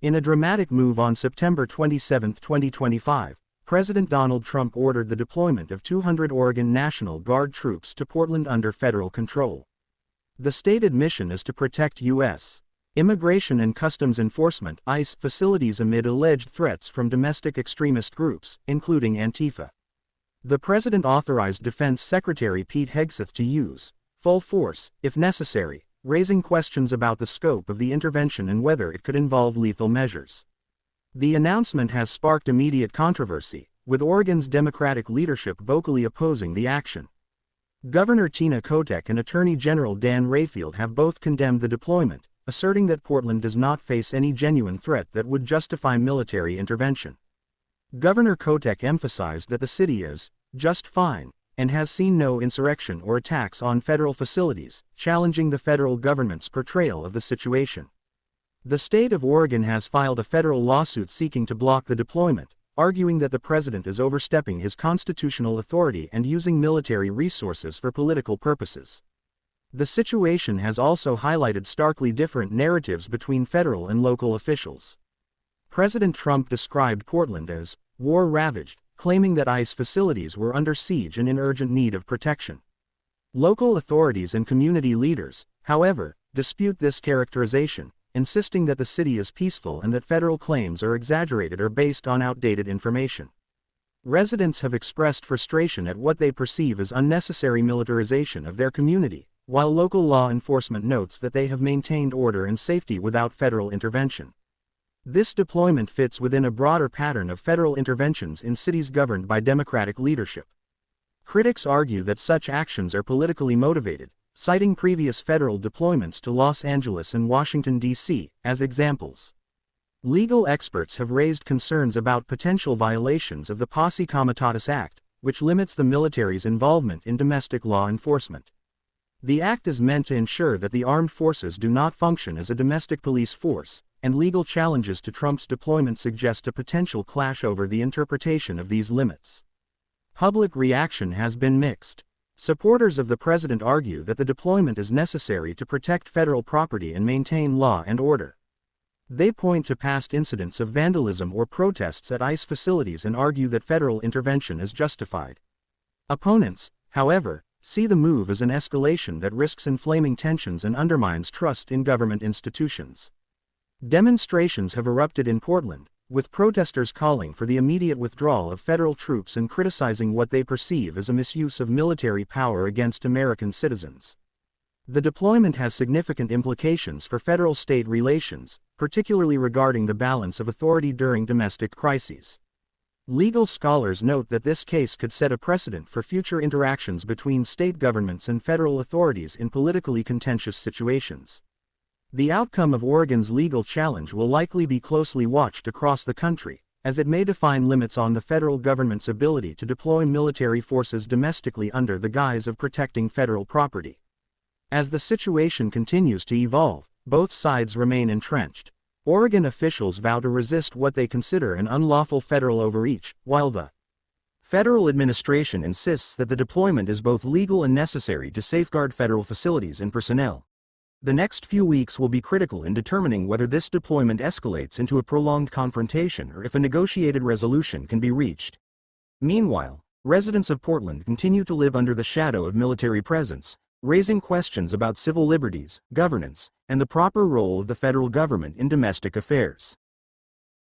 In a dramatic move on September 27, 2025, President Donald Trump ordered the deployment of 200 Oregon National Guard troops to Portland under federal control. The stated mission is to protect U.S. Immigration and Customs Enforcement (ICE) facilities amid alleged threats from domestic extremist groups, including Antifa. The president authorized Defense Secretary Pete Hegseth to use full force, if necessary, raising questions about the scope of the intervention and whether it could involve lethal measures. The announcement has sparked immediate controversy, with Oregon's Democratic leadership vocally opposing the action. Governor Tina Kotek and Attorney General Dan Rayfield have both condemned the deployment, asserting that Portland does not face any genuine threat that would justify military intervention. Governor Kotek emphasized that the city is just fine and has seen no insurrection or attacks on federal facilities, challenging the federal government's portrayal of the situation. The state of Oregon has filed a federal lawsuit seeking to block the deployment, arguing that the president is overstepping his constitutional authority and using military resources for political purposes. The situation has also highlighted starkly different narratives between federal and local officials. President Trump described Portland as war-ravaged, claiming that ICE facilities were under siege and in urgent need of protection. Local authorities and community leaders, however, dispute this characterization, insisting that the city is peaceful and that federal claims are exaggerated or based on outdated information. Residents have expressed frustration at what they perceive as unnecessary militarization of their community, while local law enforcement notes that they have maintained order and safety without federal intervention. This deployment fits within a broader pattern of federal interventions in cities governed by Democratic leadership. Critics argue that such actions are politically motivated, citing previous federal deployments to Los Angeles and Washington, D.C., as examples. Legal experts have raised concerns about potential violations of the Posse Comitatus Act, which limits the military's involvement in domestic law enforcement. The act is meant to ensure that the armed forces do not function as a domestic police force, and legal challenges to Trump's deployment suggest a potential clash over the interpretation of these limits. Public reaction has been mixed. Supporters of the president argue that the deployment is necessary to protect federal property and maintain law and order. They point to past incidents of vandalism or protests at ICE facilities and argue that federal intervention is justified. Opponents, however, see the move as an escalation that risks inflaming tensions and undermines trust in government institutions. Demonstrations have erupted in Portland, with protesters calling for the immediate withdrawal of federal troops and criticizing what they perceive as a misuse of military power against American citizens. The deployment has significant implications for federal-state relations, particularly regarding the balance of authority during domestic crises. Legal scholars note that this case could set a precedent for future interactions between state governments and federal authorities in politically contentious situations. The outcome of Oregon's legal challenge will likely be closely watched across the country, as it may define limits on the federal government's ability to deploy military forces domestically under the guise of protecting federal property. As the situation continues to evolve, both sides remain entrenched. Oregon officials vow to resist what they consider an unlawful federal overreach, while the federal administration insists that the deployment is both legal and necessary to safeguard federal facilities and personnel. The next few weeks will be critical in determining whether this deployment escalates into a prolonged confrontation or if a negotiated resolution can be reached. Meanwhile, residents of Portland continue to live under the shadow of military presence, raising questions about civil liberties, governance, and the proper role of the federal government in domestic affairs.